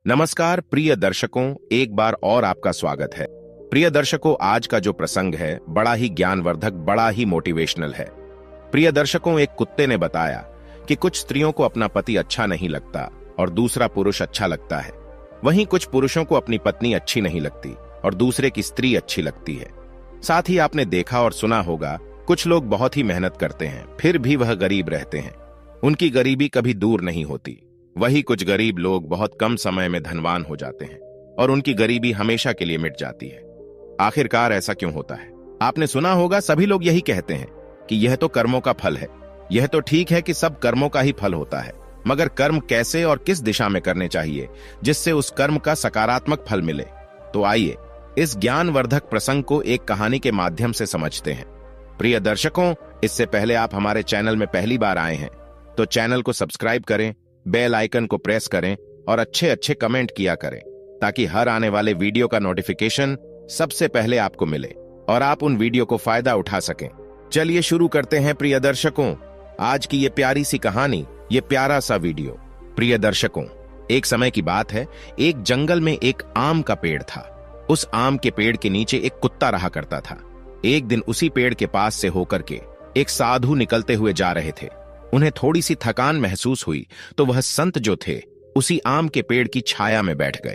नमस्कार प्रिय दर्शकों, एक बार और आपका स्वागत है। प्रिय दर्शकों, आज का जो प्रसंग है बड़ा ही ज्ञानवर्धक, बड़ा ही मोटिवेशनल है। प्रिय दर्शकों, एक कुत्ते ने बताया कि कुछ स्त्रियों को अपना पति अच्छा नहीं लगता और दूसरा पुरुष अच्छा लगता है। वहीं कुछ पुरुषों को अपनी पत्नी अच्छी नहीं लगती और दूसरे की स्त्री अच्छी लगती है। साथ ही आपने देखा और सुना होगा, कुछ लोग बहुत ही मेहनत करते हैं फिर भी वह गरीब रहते हैं। उनकी गरीबी कभी दूर नहीं होती। वही कुछ गरीब लोग बहुत कम समय में धनवान हो जाते हैं और उनकी गरीबी हमेशा के लिए मिट जाती है। आखिरकार ऐसा क्यों होता है? आपने सुना होगा, सभी लोग यही कहते हैं कि यह तो कर्मों का फल है। यह तो ठीक है कि सब कर्मों का ही फल होता है, मगर कर्म कैसे और किस दिशा में करने चाहिए जिससे उस कर्म का सकारात्मक फल मिले? तो आइए इस ज्ञानवर्धक प्रसंग को एक कहानी के माध्यम से समझते हैं। प्रिय दर्शकों, इससे पहले आप हमारे चैनल में पहली बार आए हैं तो चैनल को सब्सक्राइब करें, बेल आइकन को प्रेस करें और अच्छे अच्छे कमेंट किया करें ताकि हर आने वाले वीडियो का नोटिफिकेशन सबसे पहले आपको मिले और आप उन वीडियो को फायदा उठा सकें। चलिए शुरू करते हैं प्रिय दर्शकों, आज की ये प्यारी सी कहानी, ये प्यारा सा वीडियो। प्रिय दर्शकों, एक समय की बात है, एक जंगल में एक आम का पेड़ था। उस आम के पेड़ के नीचे एक कुत्ता रहा करता था। एक दिन उसी पेड़ के पास से होकर के एक साधु निकलते हुए जा रहे थे। उन्हें थोड़ी सी थकान महसूस हुई तो वह संत जो थे उसी आम के पेड़ की छाया में बैठ गए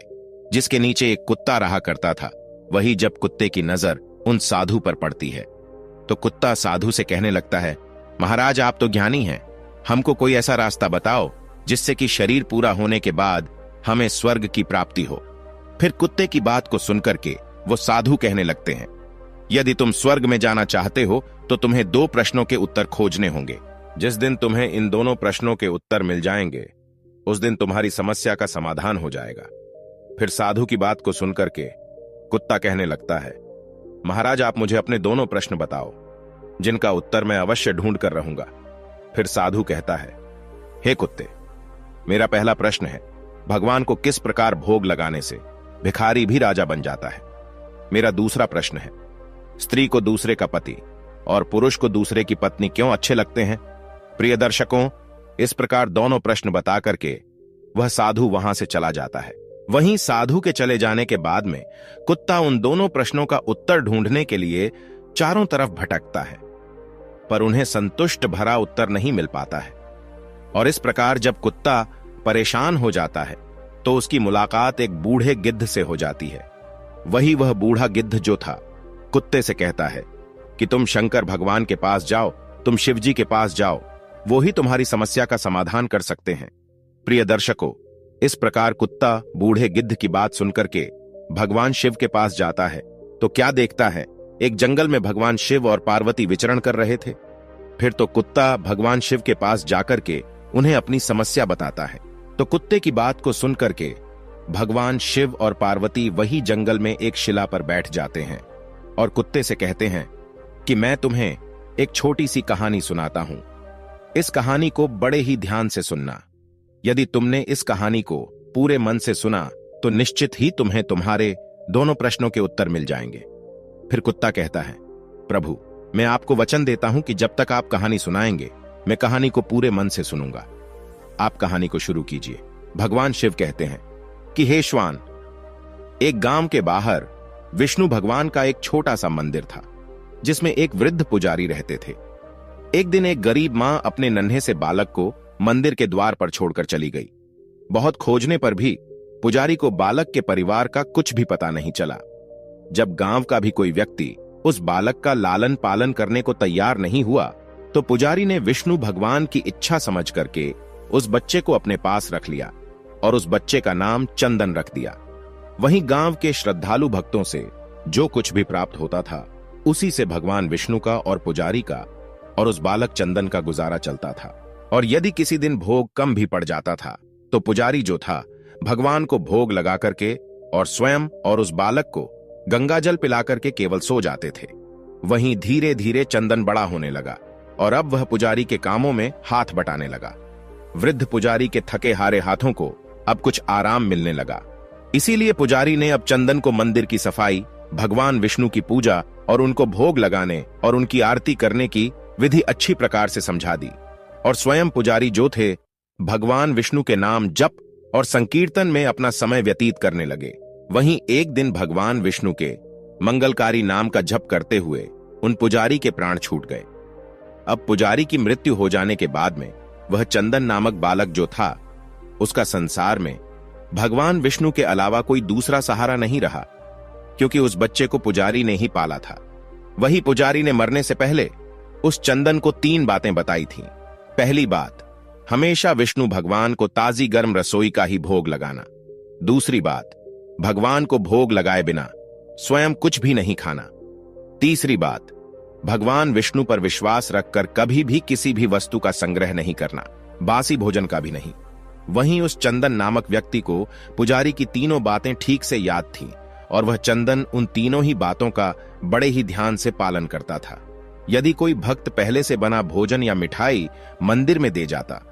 जिसके नीचे एक कुत्ता रहा करता था। वही जब कुत्ते की नजर उन साधु पर पड़ती है तो कुत्ता साधु से कहने लगता है, महाराज आप तो ज्ञानी हैं, हमको कोई ऐसा रास्ता बताओ जिससे कि शरीर पूरा होने के बाद हमें स्वर्ग की प्राप्ति हो। फिर कुत्ते की बात को सुनकर के वो साधु कहने लगते हैं, यदि तुम स्वर्ग में जाना चाहते हो तो तुम्हें 2 प्रश्नों के उत्तर खोजने होंगे। जिस दिन तुम्हें इन दोनों प्रश्नों के उत्तर मिल जाएंगे उस दिन तुम्हारी समस्या का समाधान हो जाएगा। फिर साधु की बात को सुनकर के कुत्ता कहने लगता है, महाराज आप मुझे अपने दोनों प्रश्न बताओ जिनका उत्तर मैं अवश्य ढूंढ कर रहूंगा। फिर साधु कहता है, हे कुत्ते, मेरा पहला प्रश्न है, भगवान को किस प्रकार भोग लगाने से भिखारी भी राजा बन जाता है? मेरा दूसरा प्रश्न है, स्त्री को दूसरे का पति और पुरुष को दूसरे की पत्नी क्यों अच्छे लगते हैं? प्रिय दर्शकों, इस प्रकार दोनों प्रश्न बता करके वह साधु वहां से चला जाता है। वहीं साधु के चले जाने के बाद में कुत्ता उन दोनों प्रश्नों का उत्तर ढूंढने के लिए चारों तरफ भटकता है, पर उन्हें संतुष्ट भरा उत्तर नहीं मिल पाता है। और इस प्रकार जब कुत्ता परेशान हो जाता है तो उसकी मुलाकात एक बूढ़े गिद्ध से हो जाती है। वही वह बूढ़ा गिद्ध जो था कुत्ते से कहता है कि तुम शंकर भगवान के पास जाओ, तुम शिव जी के पास जाओ, वो ही तुम्हारी समस्या का समाधान कर सकते हैं। प्रिय दर्शकों, इस प्रकार कुत्ता बूढ़े गिद्ध की बात सुनकर के भगवान शिव के पास जाता है तो क्या देखता है, एक जंगल में भगवान शिव और पार्वती विचरण कर रहे थे। फिर तो कुत्ता भगवान शिव के पास जाकर के उन्हें अपनी समस्या बताता है तो कुत्ते की बात को सुनकर के भगवान शिव और पार्वती वही जंगल में एक शिला पर बैठ जाते हैं और कुत्ते से कहते हैं कि मैं तुम्हें एक छोटी सी कहानी सुनाता हूं। इस कहानी को बड़े ही ध्यान से सुनना। यदि तुमने इस कहानी को पूरे मन से सुना तो निश्चित ही तुम्हें तुम्हारे दोनों प्रश्नों के उत्तर मिल जाएंगे। फिर कुत्ता कहता है, प्रभु मैं आपको वचन देता हूं कि जब तक आप कहानी सुनाएंगे मैं कहानी को पूरे मन से सुनूंगा। आप कहानी को शुरू कीजिए। भगवान शिव कहते हैं कि हे श्वान, एक गांव के बाहर विष्णु भगवान का एक छोटा सा मंदिर था जिसमें एक वृद्ध पुजारी रहते थे। एक दिन एक गरीब मां अपने नन्हे से बालक को मंदिर के द्वार पर छोड़कर चली गई। बहुत खोजने पर भी पुजारी को बालक के परिवार का कुछ भी पता नहीं चला। जब गांव का भी कोई व्यक्ति उस बालक का लालन पालन करने को तैयार नहीं हुआ तो पुजारी ने विष्णु भगवान की इच्छा समझ करके उस बच्चे को अपने पास रख लिया और उस बच्चे का नाम चंदन रख दिया। वहीं गांव के श्रद्धालु भक्तों से जो कुछ भी प्राप्त होता था उसी से भगवान विष्णु का और पुजारी का और उस बालक चंदन का गुजारा चलता था। और यदि किसी दिन भोग कम भी पड़ जाता था तो पुजारी जो था भगवान को भोग लगा करके और स्वयं और उस बालक को गंगाजल पिला करके केवल सो जाते थे। वहीं धीरे धीरे चंदन बड़ा होने लगा और अब वह पुजारी के कामों में हाथ बटाने लगा। वृद्ध पुजारी के थके हारे हाथों को अब कुछ आराम मिलने लगा। इसीलिए पुजारी ने अब चंदन को मंदिर की सफाई, भगवान विष्णु की पूजा और उनको भोग लगाने और उनकी आरती करने की विधि अच्छी प्रकार से समझा दी और स्वयं पुजारी जो थे भगवान विष्णु के नाम जप और संकीर्तन में अपना समय व्यतीत करने लगे। वहीं एक दिन भगवान विष्णु के मंगलकारी नाम का जप करते हुए उन पुजारी के प्राण छूट गए। अब पुजारी की मृत्यु हो जाने के बाद में वह चंदन नामक बालक जो था, उसका संसार में भगवान विष्णु के अलावा कोई दूसरा सहारा नहीं रहा, क्योंकि उस बच्चे को पुजारी ने ही पाला था। वही पुजारी ने मरने से पहले उस चंदन को 3 बातें बताई थीं। पहली बात, हमेशा विष्णु भगवान को ताजी गर्म रसोई का ही भोग लगाना। दूसरी बात, भगवान को भोग लगाए बिना स्वयं कुछ भी नहीं खाना। तीसरी बात, भगवान विष्णु पर विश्वास रखकर कभी भी किसी भी वस्तु का संग्रह नहीं करना, बासी भोजन का भी नहीं। वहीं उस चंदन नामक व्यक्ति को पुजारी की तीनों बातें ठीक से याद थीं और वह चंदन उन तीनों ही बातों का बड़े ही ध्यान से पालन करता था। यदि कोई भक्त पहले से बना भोजन या मिठाई मंदिर में दे जाता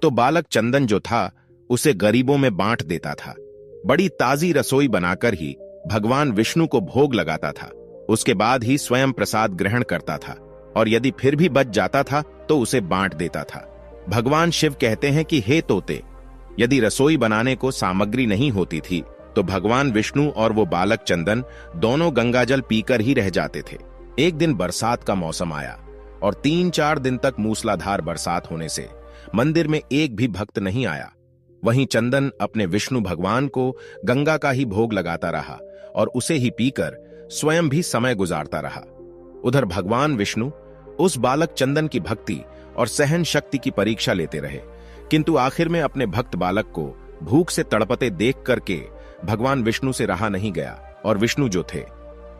तो बालक चंदन जो था उसे गरीबों में बांट देता था। बड़ी ताजी रसोई बनाकर ही भगवान विष्णु को भोग लगाता था। उसके बाद ही स्वयं प्रसाद ग्रहण करता था और यदि फिर भी बच जाता था तो उसे बांट देता था। भगवान शिव कहते हैं कि हे तोते, यदि रसोई बनाने को सामग्री नहीं होती थी तो भगवान विष्णु और वो बालक चंदन दोनों गंगाजल पीकर ही रह जाते थे। एक दिन बरसात का मौसम आया और 3-4 दिन तक मूसलाधार बरसात होने से मंदिर में एक भी भक्त नहीं आया। वहीं चंदन अपने विष्णु भगवान को गंगा का ही भोग लगाता रहा और उसे ही पीकर स्वयं भी समय गुजारता रहा। उधर भगवान विष्णु उस बालक चंदन की भक्ति और सहन शक्ति की परीक्षा लेते रहे, किंतु आखिर में अपने भक्त बालक को भूख से तड़पते देख करके भगवान विष्णु से रहा नहीं गया और विष्णु जो थे,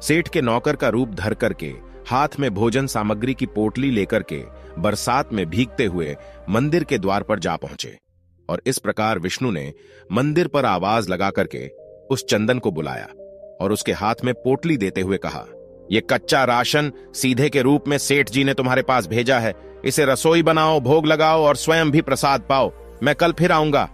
सेठ के नौकर का रूप धर करके हाथ में भोजन सामग्री की पोटली लेकर के बरसात में भीगते हुए मंदिर के द्वार पर जा पहुंचे। और इस प्रकार विष्णु ने मंदिर पर आवाज लगा करके उस चंदन को बुलाया और उसके हाथ में पोटली देते हुए कहा, यह कच्चा राशन सीधे के रूप में सेठ जी ने तुम्हारे पास भेजा है। इसे रसोई बनाओ, भोग लगाओ और स्वयं भी प्रसाद पाओ। मैं कल फिर आऊंगा।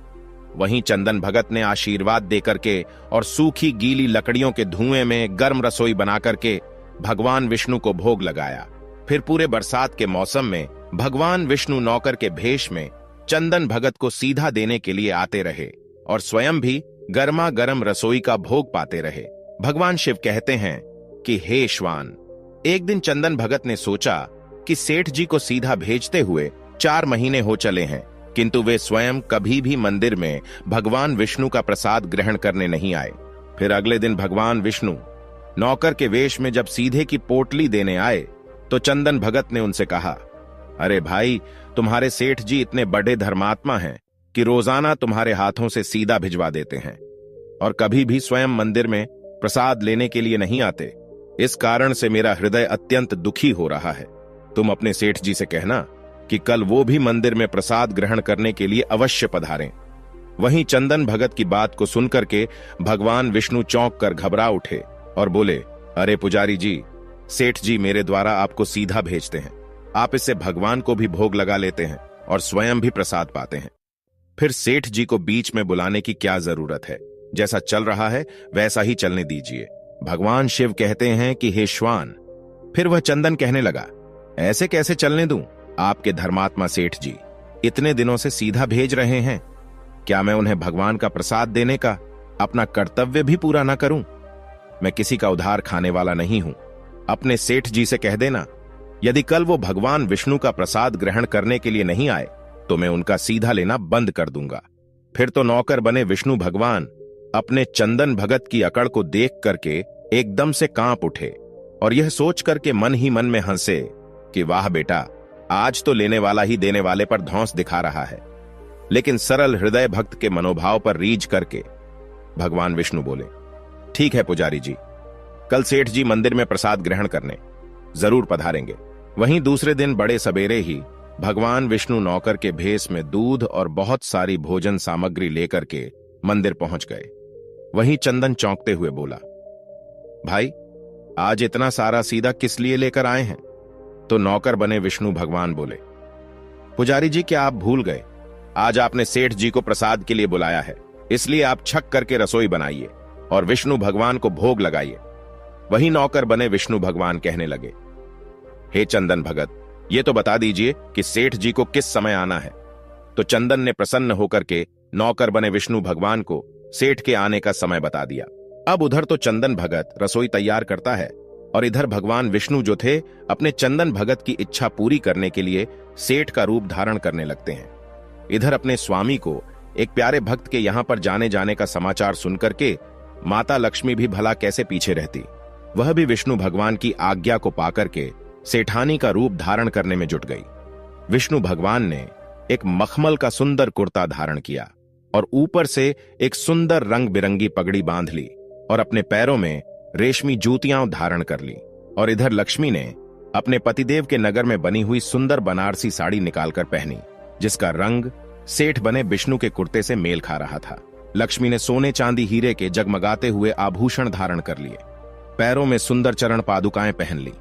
वहीं चंदन भगत ने आशीर्वाद देकर के और सूखी गीली लकड़ियों के धुएं में गर्म रसोई बना करके भगवान विष्णु को भोग लगाया। फिर पूरे बरसात के मौसम में भगवान विष्णु नौकर के भेष में चंदन भगत को सीधा देने के लिए आते रहे और स्वयं भी गर्मा गर्म रसोई का भोग पाते रहे। भगवान शिव कहते हैं कि हे श्वान, एक दिन चंदन भगत ने सोचा कि सेठ जी को सीधा भेजते हुए 4 महीने हो चले हैं, किंतु वे स्वयं कभी भी मंदिर में भगवान विष्णु का प्रसाद ग्रहण करने नहीं आए। फिर अगले दिन भगवान विष्णु नौकर के वेश में जब सीधे की पोटली देने आए तो चंदन भगत ने उनसे कहा, अरे भाई, तुम्हारे सेठ जी इतने बड़े धर्मात्मा हैं कि रोजाना तुम्हारे हाथों से सीधा भिजवा देते हैं और कभी भी स्वयं मंदिर में प्रसाद लेने के लिए नहीं आते। इस कारण से मेरा हृदय अत्यंत दुखी हो रहा है। तुम अपने सेठ जी से कहना कि कल वो भी मंदिर में प्रसाद ग्रहण करने के लिए अवश्य पधारें। वहीं चंदन भगत की बात को सुनकर के भगवान विष्णु चौंक कर घबरा उठे और बोले, अरे पुजारी जी, सेठ जी मेरे द्वारा आपको सीधा भेजते हैं। आप इससे भगवान को भी भोग लगा लेते हैं और स्वयं भी प्रसाद पाते हैं। फिर सेठ जी को बीच में बुलाने की क्या जरूरत है? जैसा चल रहा है वैसा ही चलने दीजिए। भगवान शिव कहते हैं कि हे श्वान। फिर वह चंदन कहने लगा, ऐसे कैसे चलने दूं? आपके धर्मात्मा सेठ जी इतने दिनों से सीधा भेज रहे हैं, क्या मैं उन्हें भगवान का प्रसाद देने का अपना कर्तव्य भी पूरा ना करूं? मैं किसी का उधार खाने वाला नहीं हूं। अपने सेठ जी से कह देना, यदि कल वो भगवान विष्णु का प्रसाद ग्रहण करने के लिए नहीं आए तो मैं उनका सीधा लेना बंद कर दूंगा। फिर तो नौकर बने विष्णु भगवान अपने चंदन भगत की अकड़ को देख करके एकदम से कांप उठे और यह सोच करके मन ही मन में हंसे कि वाह बेटा, आज तो लेने वाला ही देने वाले पर धौंस दिखा रहा है। लेकिन सरल हृदय भक्त के मनोभाव पर रीझ करके भगवान विष्णु बोले, ठीक है पुजारी जी, कल सेठ जी मंदिर में प्रसाद ग्रहण करने जरूर पधारेंगे। वहीं दूसरे दिन बड़े सवेरे ही भगवान विष्णु नौकर के भेष में दूध और बहुत सारी भोजन सामग्री लेकर के मंदिर पहुंच गए। वहीं चंदन चौंकते हुए बोला, भाई, आज इतना सारा सीधा किस लिए लेकर आए हैं? तो नौकर बने विष्णु भगवान बोले, पुजारी जी, क्या आप भूल गए? आज आपने सेठ जी को प्रसाद के लिए बुलाया है, इसलिए आप छक करके रसोई बनाइए और विष्णु भगवान को भोग लगाइए। वही नौकर बने विष्णु भगवान कहने लगे, हे चंदन भगत, ये तो बता दीजिए कि सेठ जी को किस समय आना है। तो चंदन ने प्रसन्न होकर के नौकर बने विष्णु भगवान को सेठ के आने का समय बता दिया। अब उधर तो चंदन भगत रसोई तैयार करता है और इधर भगवान विष्णु जो थे अपने चंदन भगत की इच्छा पूरी करने के लिए सेठ का रूप धारण करने लगते हैं। इधर अपने स्वामी को एक प्यारे भक्त के यहां पर जाने जाने का समाचार सुनकर के माता लक्ष्मी भी भला कैसे पीछे रहती। वह भी विष्णु भगवान की आज्ञा को पाकर के सेठानी का रूप धारण करने में जुट गई। विष्णु भगवान ने एक मखमल का सुंदर कुर्ता धारण किया और ऊपर से एक सुंदर रंग बिरंगी पगड़ी बांध ली और अपने पैरों में रेशमी जूतियां धारण कर ली। और इधर लक्ष्मी ने अपने पतिदेव के नगर में बनी हुई सुंदर बनारसी साड़ी निकालकर पहनी, जिसका रंग सेठ बने विष्णु के कुर्ते से मेल खा रहा था। लक्ष्मी ने सोने चांदी हीरे के जगमगाते हुए आभूषण धारण कर लिए, पैरों में सुंदर चरण पादुकाएं पहन ली।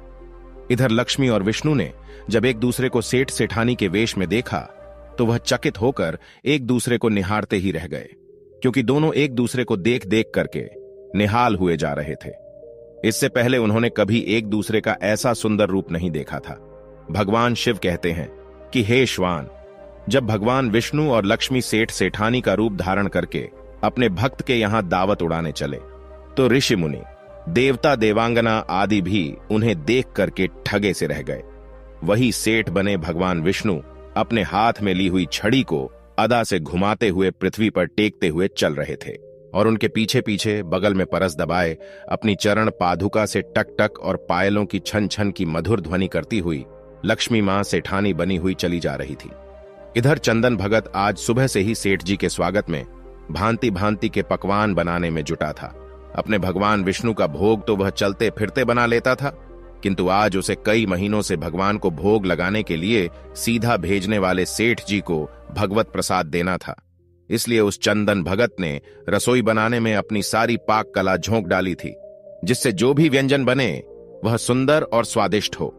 इधर लक्ष्मी और विष्णु ने जब एक दूसरे को सेठ सेठानी के वेश में देखा तो वह चकित होकर एक दूसरे को निहारते ही रह गए, क्योंकि दोनों एक दूसरे को देख देख करके निहाल हुए जा रहे थे। इससे पहले उन्होंने कभी एक दूसरे का ऐसा सुंदर रूप नहीं देखा था। भगवान शिव कहते हैं कि हे श्वान, जब भगवान विष्णु और लक्ष्मी सेठ सेठानी का रूप धारण करके अपने भक्त के यहां दावत उड़ाने चले तो ऋषि मुनि, देवता देवांगना आदि भी उन्हें देख करके ठगे से रह गए। वही सेठ बने भगवान विष्णु अपने हाथ में ली हुई छड़ी को अदा से घुमाते हुए पृथ्वी पर टेकते हुए चल रहे थे और उनके पीछे पीछे बगल में परस दबाए अपनी चरण पादुका से टक टक और पायलों की छन छन की मधुर ध्वनि करती हुई लक्ष्मी मां सेठानी बनी हुई चली जा रही थी। इधर चंदन भगत आज सुबह से ही सेठ जी के स्वागत में भांति भांति के पकवान बनाने में जुटा था। अपने भगवान विष्णु का भोग तो वह चलते फिरते बना लेता था, किंतु आज उसे कई महीनों से भगवान को भोग लगाने के लिए सीधा भेजने वाले सेठ जी को भगवत प्रसाद देना था। इसलिए उस चंदन भगत ने रसोई बनाने में अपनी सारी पाक कला झोंक डाली थी, जिससे जो भी व्यंजन बने वह सुंदर और स्वादिष्ट हो।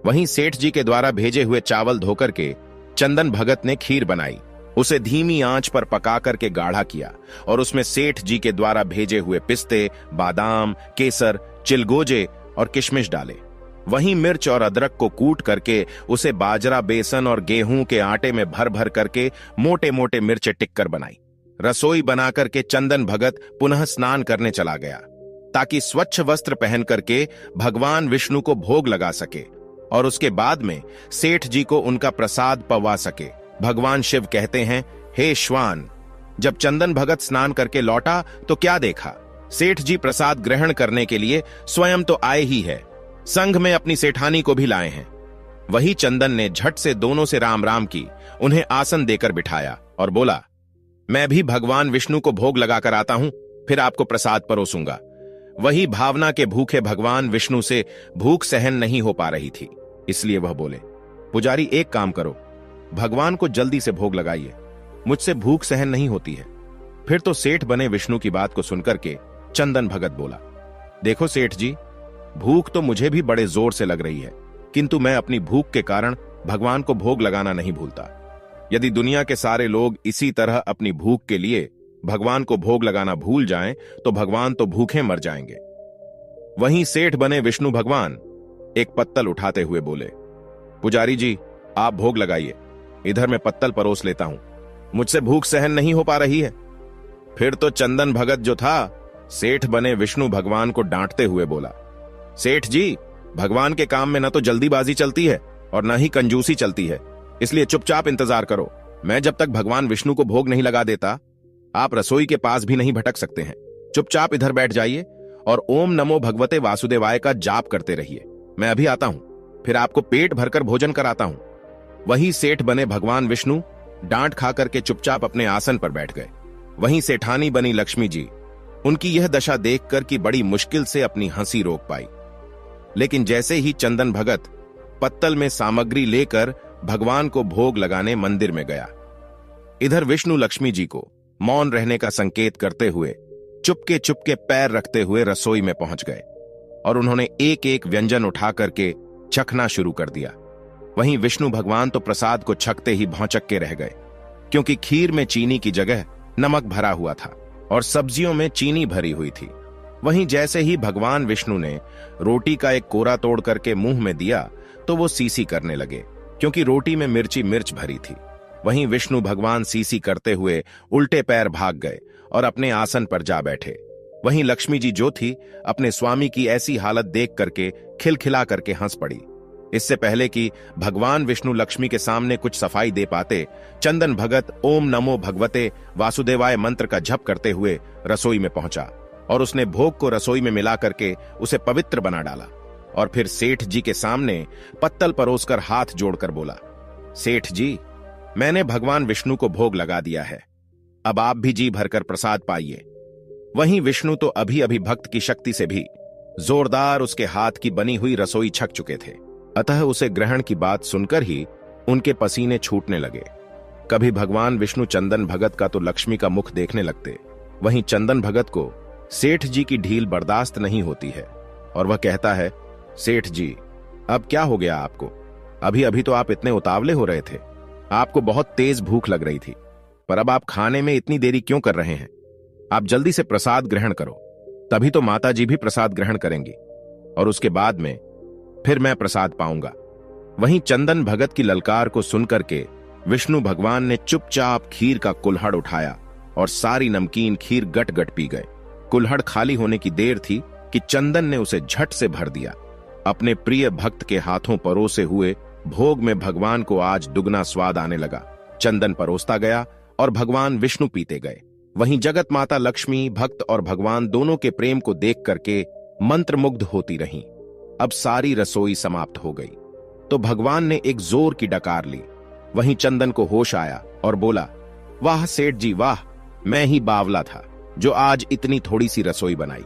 वहीं सेठ जी के द्वारा भेजे हुए चावल धोकर के चंदन भगत ने खीर बनाई, उसे धीमी आंच पर पका करके गाढ़ा किया और उसमें सेठ जी के द्वारा भेजे हुए पिस्ते, बादाम, केसर, चिलगोजे और किशमिश डाले। वहीं मिर्च और अदरक को कूट करके उसे बाजरा, बेसन और गेहूं के आटे में भर भर करके मोटे मोटे मिर्चे टिक्कर बनाई। रसोई बना करके चंदन भगत पुनः स्नान करने चला गया ताकि स्वच्छ वस्त्र पहन करके भगवान विष्णु को भोग लगा सके और उसके बाद में सेठ जी को उनका प्रसाद पवा सके। भगवान शिव कहते हैं, हे श्वान, जब चंदन भगत स्नान करके लौटा तो क्या देखा, सेठ जी प्रसाद ग्रहण करने के लिए स्वयं तो आए ही है, संग में अपनी सेठानी को भी लाए हैं। वही चंदन ने झट से दोनों से राम राम की, उन्हें आसन देकर बिठाया और बोला, मैं भी भगवान विष्णु को भोग लगाकर आता हूं, फिर आपको प्रसाद परोसूंगा। वही भावना के भूखे भगवान विष्णु से भूख सहन नहीं हो पा रही थी, इसलिए वह बोले, पुजारी एक काम करो, भगवान को जल्दी से भोग लगाइए, मुझसे भूख सहन नहीं होती है। फिर तो सेठ बने विष्णु की बात को सुनकर के चंदन भगत बोला, देखो सेठ जी, भूख तो मुझे भी बड़े जोर से लग रही है, किंतु मैं अपनी भूख के कारण भगवान को भोग लगाना नहीं भूलता। यदि दुनिया के सारे लोग इसी तरह अपनी भूख के लिए भगवान को भोग लगाना भूल जाएं तो भगवान तो भूखे मर जाएंगे। वहीं सेठ बने विष्णु भगवान एक पत्तल उठाते हुए बोले, पुजारी जी, आप भोग लगाइए, इधर मैं पत्तल परोस लेता हूं, मुझसे भूख सहन नहीं हो पा रही है। फिर तो चंदन भगत जो था सेठ बने विष्णु भगवान को डांटते हुए बोला, सेठ जी, भगवान के काम में न तो जल्दीबाजी चलती है और न ही कंजूसी चलती है, इसलिए चुपचाप इंतजार करो। मैं जब तक भगवान विष्णु को भोग नहीं लगा देता, आप रसोई के पास भी नहीं भटक सकते हैं। चुपचाप इधर बैठ जाइए और ओम नमो भगवते वासुदेवाय का जाप करते रहिए। मैं अभी आता हूं, फिर आपको पेट भरकर भोजन कराता हूं। वही सेठ बने भगवान विष्णु डांट खा करके चुपचाप अपने आसन पर बैठ गए। वहीं सेठानी बनी लक्ष्मी जी उनकी यह दशा देखकर कि बड़ी मुश्किल से अपनी हंसी रोक पाई, लेकिन जैसे ही चंदन भगत पत्तल में सामग्री लेकर भगवान को भोग लगाने मंदिर में गया, इधर विष्णु लक्ष्मी जी को मौन रहने का संकेत करते हुए चुपके चुपके पैर रखते हुए रसोई में पहुंच गए और उन्होंने एक एक व्यंजन उठा करके चखना शुरू कर दिया। वहीं विष्णु भगवान तो प्रसाद को छकते ही भौचक के रह गए, क्योंकि खीर में चीनी की जगह नमक भरा हुआ था और सब्जियों में चीनी भरी हुई थी। वहीं जैसे ही भगवान विष्णु ने रोटी का एक कोरा तोड़ करके मुंह में दिया तो वो सीसी करने लगे, क्योंकि रोटी में मिर्ची मिर्च भरी थी। वहीं विष्णु भगवान सीसी करते हुए उल्टे पैर भाग गए और अपने आसन पर जा बैठे। वहीं लक्ष्मी जी जो थी, अपने स्वामी की ऐसी हालत देख करके खिलखिला करके हंस पड़ी। इससे पहले कि भगवान विष्णु लक्ष्मी के सामने कुछ सफाई दे पाते, चंदन भगत ओम नमो भगवते वासुदेवाय मंत्र का जप करते हुए रसोई में पहुंचा और उसने भोग को रसोई में मिला करके उसे पवित्र बना डाला और फिर सेठ जी के सामने पत्तल परोसकर हाथ जोड़कर बोला, सेठ जी, मैंने भगवान विष्णु को भोग लगा दिया है, अब आप भी जी भरकर प्रसाद पाइए। वहीं विष्णु तो अभी अभी भक्त की शक्ति से भी जोरदार उसके हाथ की बनी हुई रसोई छक चुके थे, अतः उसे ग्रहण की बात सुनकर ही उनके पसीने छूटने लगे। कभी भगवान विष्णु चंदन भगत का तो लक्ष्मी का मुख देखने लगते, वहीं चंदन भगत को सेठ जी की ढील बर्दाश्त नहीं होती है और वह कहता है, सेठ जी, अब क्या हो गया आपको? अभी अभी तो आप इतने उतावले हो रहे थे, आपको बहुत तेज भूख लग रही थी, पर अब आप खाने में इतनी देरी क्यों कर रहे हैं? आप जल्दी से प्रसाद ग्रहण करो, तभी तो माता जी भी प्रसाद ग्रहण करेंगी और उसके बाद में फिर मैं प्रसाद पाऊंगा। वहीं चंदन भगत की ललकार को सुनकर के विष्णु भगवान ने चुपचाप खीर का कुल्हड़ उठाया और सारी नमकीन खीर गट गट पी गए। कुल्हड़ खाली होने की देर थी कि चंदन ने उसे झट से भर दिया। अपने प्रिय भक्त के हाथों परोसे हुए भोग में भगवान को आज दुगना स्वाद आने लगा। चंदन परोसता गया और भगवान विष्णु पीते गए। वहीं जगत माता लक्ष्मी भक्त और भगवान दोनों के प्रेम को देख करके मंत्रमुग्ध होती रहीं। अब सारी रसोई समाप्त हो गई तो भगवान ने एक जोर की डकार ली। वहीं चंदन को होश आया और बोला, वाह सेठ जी वाह, मैं ही बावला था जो आज इतनी थोड़ी सी रसोई बनाई।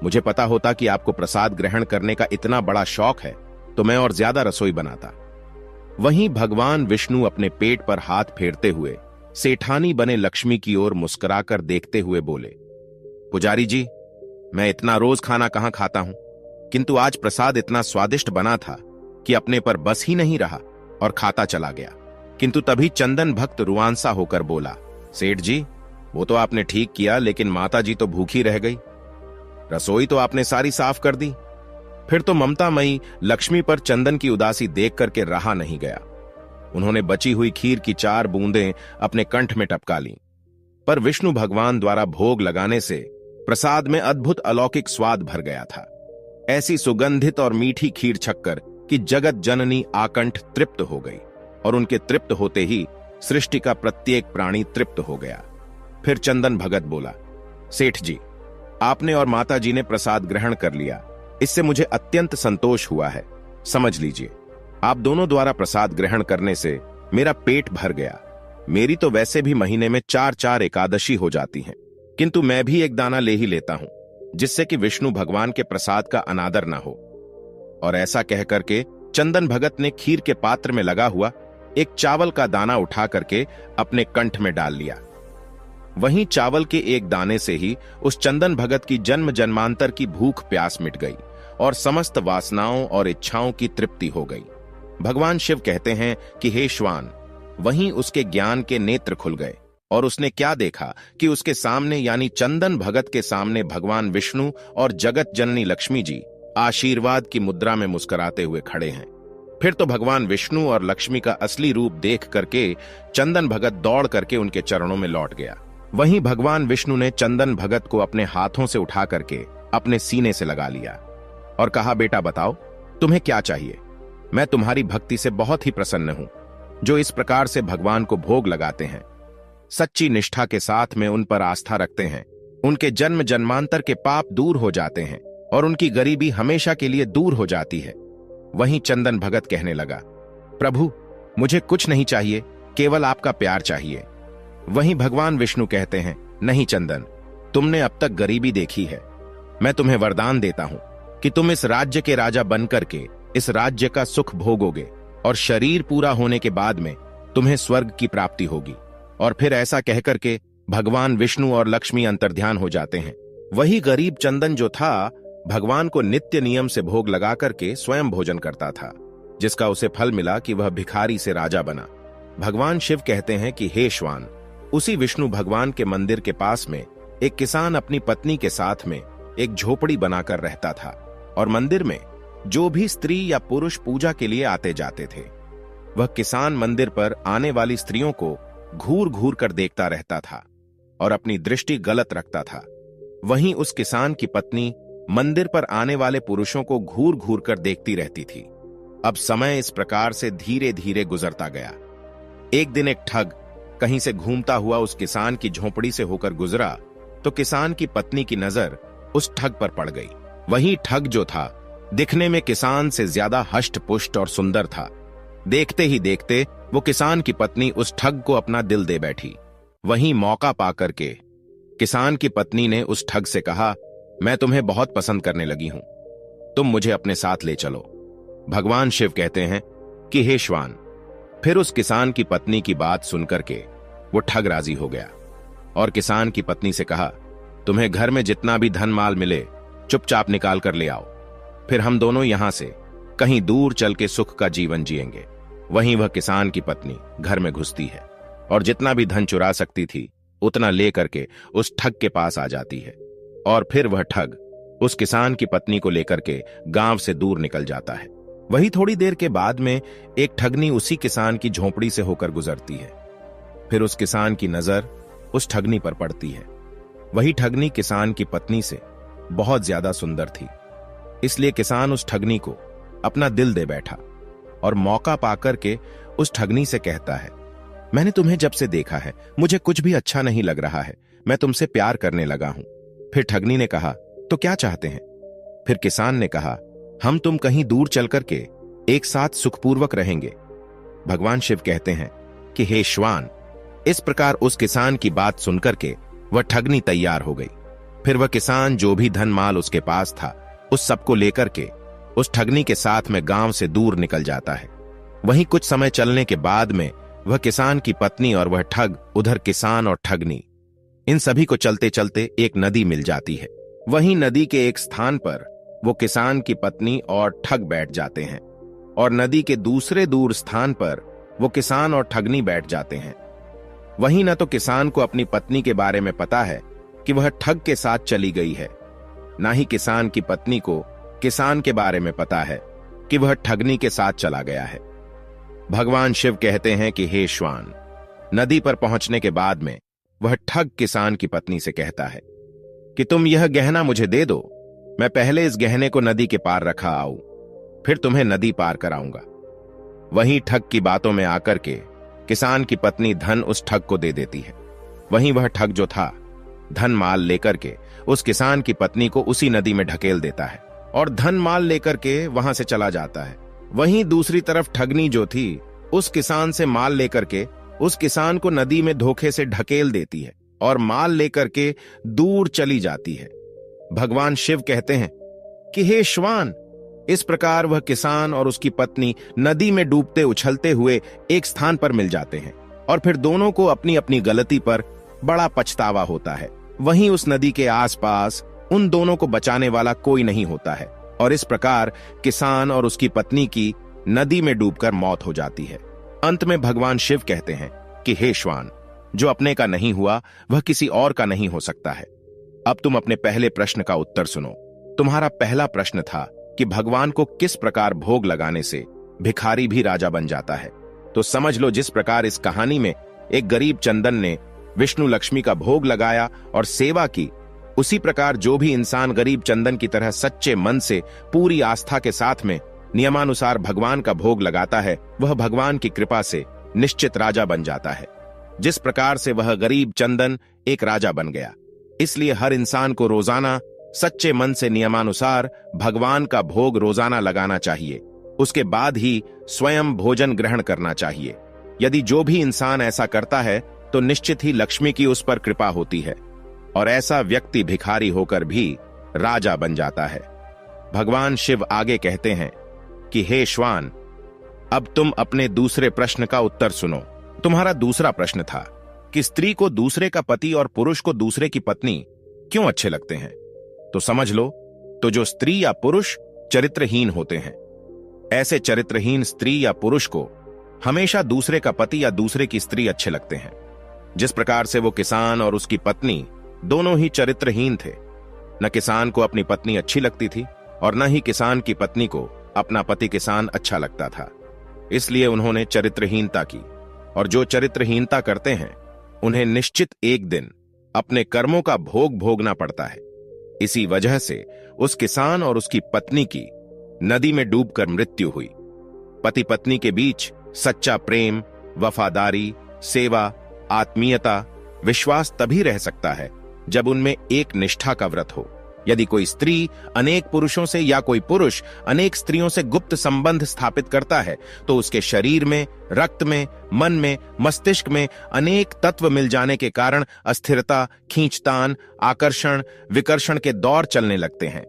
मुझे पता होता कि आपको प्रसाद ग्रहण करने का इतना बड़ा शौक है तो मैं और ज्यादा रसोई बनाता। वहीं भगवान विष्णु अपने पेट पर हाथ फेरते हुए सेठानी बने लक्ष्मी की ओर मुस्कुराकर देखते हुए बोले, पुजारी जी, मैं इतना रोज खाना कहां खाता हूं, किंतु आज प्रसाद इतना स्वादिष्ट बना था कि अपने पर बस ही नहीं रहा और खाता चला गया। किंतु तभी चंदन भक्त रुआंसा होकर बोला, सेठ जी, वो तो आपने ठीक किया, लेकिन माता जी तो भूखी रह गई। रसोई तो आपने सारी साफ कर दी। फिर तो ममतामयी लक्ष्मी पर चंदन की उदासी देख करके रहा नहीं गया। उन्होंने बची हुई खीर की 4 बूंदें अपने कंठ में टपका लीं। पर विष्णु भगवान द्वारा भोग लगाने से प्रसाद में अद्भुत अलौकिक स्वाद भर गया था। ऐसी सुगंधित और मीठी खीर छक्कर कि जगत जननी आकंठ तृप्त हो गई और उनके तृप्त होते ही सृष्टि का प्रत्येक प्राणी तृप्त हो गया। फिर चंदन भगत बोला, सेठ जी, आपने और माता जी ने प्रसाद ग्रहण कर लिया, इससे मुझे अत्यंत संतोष हुआ है। समझ लीजिए, आप दोनों द्वारा प्रसाद ग्रहण करने से मेरा पेट भर गया। मेरी तो वैसे भी महीने में 4-4 एकादशी हो जाती हैं, किंतु मैं भी एक दाना ले ही लेता हूं, जिससे कि विष्णु भगवान के प्रसाद का अनादर ना हो। और ऐसा कह करके चंदन भगत ने खीर के पात्र में लगा हुआ एक चावल का दाना उठा करके अपने कंठ में डाल लिया। वहीं चावल के एक दाने से ही उस चंदन भगत की जन्म जन्मांतर की भूख प्यास मिट गई और समस्त वासनाओं और इच्छाओं की तृप्ति हो गई। भगवान शिव कहते हैं कि हे श्वान, वहीं उसके ज्ञान के नेत्र खुल गए और उसने क्या देखा कि उसके सामने यानी चंदन भगत के सामने भगवान विष्णु और जगत जननी लक्ष्मी जी आशीर्वाद की मुद्रा में मुस्कुराते हुए खड़े हैं। फिर तो भगवान विष्णु और लक्ष्मी का असली रूप देख करके चंदन भगत दौड़ करके उनके चरणों में लौट गया। वहीं भगवान विष्णु ने चंदन भगत को अपने हाथों से उठा करके अपने सीने से लगा लिया और कहा, बेटा बताओ तुम्हें क्या चाहिए? मैं तुम्हारी भक्ति से बहुत ही प्रसन्न हूं, जो इस प्रकार से भगवान को भोग लगाते हैं, सच्ची निष्ठा के साथ में उन पर आस्था रखते हैं, उनके जन्म जन्मांतर के पाप दूर हो जाते हैं और उनकी गरीबी हमेशा के लिए दूर हो जाती है। वहीं चंदन भगत कहने लगा, प्रभु मुझे कुछ नहीं चाहिए, केवल आपका प्यार चाहिए। वहीं भगवान विष्णु कहते हैं, नहीं चंदन, तुमने अब तक गरीबी देखी है, मैं तुम्हें वरदान देता हूं कि तुम इस राज्य के राजा बनकर के इस राज्य का सुख भोगोगे और शरीर पूरा होने के बाद में तुम्हें स्वर्ग की प्राप्ति होगी। और फिर ऐसा कहकर के भगवान विष्णु और लक्ष्मी अंतर्ध्यान हो जाते हैं। वही गरीब चंदन जो था, भगवान को नित्य नियम से भोग लगा करके स्वयं भोजन करता था, जिसका उसे फल मिला कि वह भिखारी से राजा बना। भगवान शिव कहते हैं कि हे श्वान, उसी विष्णु भगवान के मंदिर के पास में एक किसान अपनी पत्नी के साथ में एक झोपड़ी बनाकर रहता था और मंदिर में जो भी स्त्री या पुरुष पूजा के लिए आते जाते थे, वह किसान मंदिर पर आने वाली स्त्रियों को घूर घूर कर देखता रहता था और अपनी दृष्टि गलत रखता था। वहीं उस किसान की पत्नी मंदिर पर आने वाले पुरुषों को घूर घूर कर देखती रहती थी। अब समय इस प्रकार से धीरे धीरे गुजरता गया। एक दिन एक ठग कहीं से घूमता हुआ उस किसान की झोपड़ी से होकर गुजरा तो किसान की पत्नी की नजर उस ठग पर पड़ गई। वहीं ठग जो था दिखने में किसान से ज्यादा हष्ट पुष्ट और सुंदर था। देखते ही देखते वो किसान की पत्नी उस ठग को अपना दिल दे बैठी। वहीं मौका पाकर के किसान की पत्नी ने उस ठग से कहा, मैं तुम्हें बहुत पसंद करने लगी हूं, तुम मुझे अपने साथ ले चलो। भगवान शिव कहते हैं कि हे श्वान। फिर उस किसान की पत्नी की बात सुनकर के वो ठग राजी हो गया और किसान की पत्नी से कहा, तुम्हें घर में जितना भी धन माल मिले चुपचाप निकाल कर ले आओ, फिर हम दोनों यहां से कहीं दूर चल के सुख का जीवन जिएंगे। वहीं वह किसान की पत्नी घर में घुसती है और जितना भी धन चुरा सकती थी उतना ले करके उस ठग के पास आ जाती है और फिर वह ठग उस किसान की पत्नी को लेकर के गांव से दूर निकल जाता है। वही थोड़ी देर के बाद में एक ठगनी उसी किसान की झोपड़ी से होकर गुजरती है। फिर उस किसान की नजर उस ठगनी पर पड़ती है। वही ठगनी किसान की पत्नी से बहुत ज्यादा सुंदर थी, इसलिए किसान उस ठगनी को अपना दिल दे बैठा और मौका पाकर के उस ठगनी से कहता है, मैंने तुम्हें जब से देखा है मुझे कुछ भी अच्छा नहीं लग रहा है, मैं तुमसे प्यार करने लगा हूं। फिर ठगनी ने कहा, तो क्या चाहते हैं? फिर किसान ने कहा, हम तुम कहीं दूर चल करके एक साथ सुखपूर्वक रहेंगे। भगवान शिव कहते हैं कि हे श्वान। इस प्रकार उस किसान की बात सुनकर के वह ठगनी तैयार हो गई। फिर वह किसान जो भी धन माल उसके पास था उस सबको लेकर के उस ठगनी के साथ में गांव से दूर निकल जाता है। वहीं कुछ समय चलने के बाद में वह किसान की पत्नी और वह ठग, उधर किसान और ठगनी, इन सभी को चलते चलते एक नदी मिल जाती है। वहीं नदी के एक स्थान पर वो किसान की पत्नी और ठग बैठ जाते हैं और नदी के दूसरे दूर स्थान पर वो किसान और ठगनी बैठ जाते हैं। वहीं न तो किसान को अपनी पत्नी के बारे में पता है कि वह ठग के साथ चली गई है, ना ही किसान की पत्नी को किसान के बारे में पता है कि वह ठगनी के साथ चला गया है। भगवान शिव कहते हैं कि हे श्वान। नदी पर पहुंचने के बाद में वह ठग किसान की पत्नी से कहता है कि तुम यह गहना मुझे दे दो, मैं पहले इस गहने को नदी के पार रखा आऊं, फिर तुम्हें नदी पार कराऊंगा। वहीं ठग की बातों में आकर के किसान की पत्नी धन उस ठग को दे देती है। वहीं वह ठग जो था धन माल लेकर के उस किसान की पत्नी को उसी नदी में ढकेल देता है और धन माल लेकर के वहां से चला जाता है। वहीं दूसरी तरफ ठगनी जो थी उस किसान से माल लेकर के उस किसान को नदी में धोखे से ढकेल देती है और माल लेकर के दूर चली जाती है। भगवान शिव कहते हैं कि हे श्वान। इस प्रकार वह किसान और उसकी पत्नी नदी में डूबते उछलते हुए एक स्थान पर मिल जाते हैं और फिर दोनों को अपनी अपनी गलती पर बड़ा पछतावा होता है। वहीं उस नदी के आसपास उन दोनों को बचाने वाला कोई नहीं होता है और इस प्रकार किसान और उसकी पत्नी की नदी में डूबकर मौत हो जाती है। अंत में भगवान शिव कहते हैं कि हे श्वान, जो अपने का नहीं हुआ वह किसी और का नहीं हो सकता है। अब तुम अपने पहले प्रश्न का उत्तर सुनो। तुम्हारा पहला प्रश्न था कि भगवान को किस प्रकार भोग लगाने से भिखारी भी राजा बन जाता है। तो समझ लो, जिस प्रकार इस कहानी में एक गरीब चंदन ने विष्णु लक्ष्मी का भोग लगाया और सेवा की, उसी प्रकार जो भी इंसान गरीब चंदन की तरह सच्चे मन से पूरी आस्था के साथ में नियमानुसार भगवान का भोग लगाता है, वह भगवान की कृपा से निश्चित राजा बन जाता है। जिस प्रकार से वह गरीब चंदन एक राजा बन गया, इसलिए हर इंसान को रोजाना सच्चे मन से नियमानुसार भगवान का भोग रोजाना लगाना चाहिए। उसके बाद ही स्वयं भोजन ग्रहण करना चाहिए। यदि जो भी इंसान ऐसा करता है तो निश्चित ही लक्ष्मी की उस पर कृपा होती है और ऐसा व्यक्ति भिखारी होकर भी राजा बन जाता है। भगवान शिव आगे कहते हैं कि हे श्वान, अब तुम अपने दूसरे प्रश्न का उत्तर सुनो। तुम्हारा दूसरा प्रश्न था कि स्त्री को दूसरे का पति और पुरुष को दूसरे की पत्नी क्यों अच्छे लगते हैं। तो समझ लो, तो जो स्त्री या पुरुष चरित्रहीन होते हैं, ऐसे चरित्रहीन स्त्री या पुरुष को हमेशा दूसरे का पति या दूसरे की स्त्री अच्छे लगते हैं। जिस प्रकार से वो किसान और उसकी पत्नी दोनों ही चरित्रहीन थे। न किसान को अपनी पत्नी अच्छी लगती थी और न ही किसान की पत्नी को अपना पति किसान अच्छा लगता था। इसलिए उन्होंने चरित्रहीनता की, और जो चरित्रहीनता करते हैं उन्हें निश्चित एक दिन अपने कर्मों का भोग भोगना पड़ता है। इसी वजह से उस किसान और उसकी पत्नी की नदी में डूबकर मृत्यु हुई। पति पत्नी के बीच सच्चा प्रेम, वफादारी, सेवा, आत्मीयता, विश्वास तभी रह सकता है जब उनमें एक निष्ठा का व्रत हो। यदि कोई स्त्री अनेक पुरुषों से या कोई पुरुष अनेक स्त्रियों से गुप्त संबंध स्थापित करता है तो उसके शरीर में, रक्त में, मन में, मस्तिष्क में अनेक तत्व मिल जाने के कारण अस्थिरता, खींचतान, आकर्षण, विकर्षण के दौर चलने लगते हैं।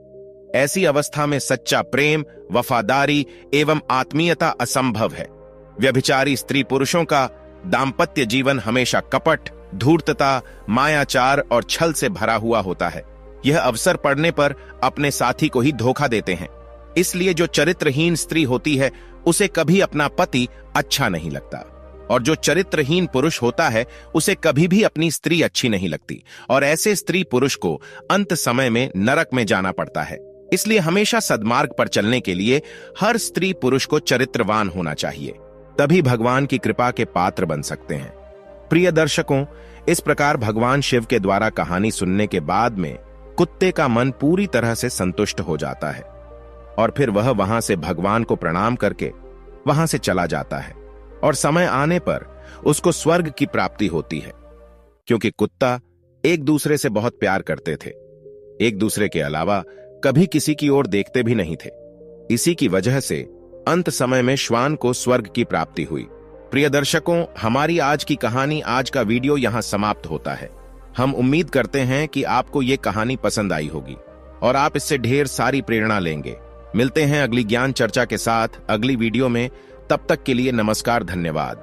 ऐसी अवस्था में सच्चा प्रेम, वफादारी एवं आत्मीयता असंभव है। व्यभिचारी स्त्री पुरुषों का दाम्पत्य जीवन हमेशा कपट, धूर्तता, मायाचार और छल से भरा हुआ होता है। यह अवसर पड़ने पर अपने साथी को ही धोखा देते हैं। इसलिए जो चरित्रहीन स्त्री होती है उसे कभी अपना पति अच्छा नहीं लगता, और जो चरित्रहीन पुरुष होता है उसे कभी भी अपनी स्त्री अच्छी नहीं लगती, और ऐसे स्त्री पुरुष को अंत समय में नरक में जाना पड़ता है। इसलिए हमेशा सद्मार्ग पर चलने के लिए हर स्त्री पुरुष को चरित्रवान होना चाहिए, तभी भगवान की कृपा के पात्र बन सकते हैं। प्रिय दर्शकों, इस प्रकार भगवान शिव के द्वारा कहानी सुनने के बाद में कुत्ते का मन पूरी तरह से संतुष्ट हो जाता है, और फिर वह वहां से भगवान को प्रणाम करके वहां से चला जाता है, और समय आने पर उसको स्वर्ग की प्राप्ति होती है। क्योंकि कुत्ता एक दूसरे से बहुत प्यार करते थे, एक दूसरे के अलावा कभी किसी की ओर देखते भी नहीं थे। इसी की वजह से अंत समय में श्वान को स्वर्ग की प्राप्ति हुई। प्रिय दर्शकों, हमारी आज की कहानी, आज का वीडियो यहां समाप्त होता है। हम उम्मीद करते हैं कि आपको ये कहानी पसंद आई होगी और आप इससे ढेर सारी प्रेरणा लेंगे। मिलते हैं अगली ज्ञान चर्चा के साथ अगली वीडियो में। तब तक के लिए नमस्कार, धन्यवाद।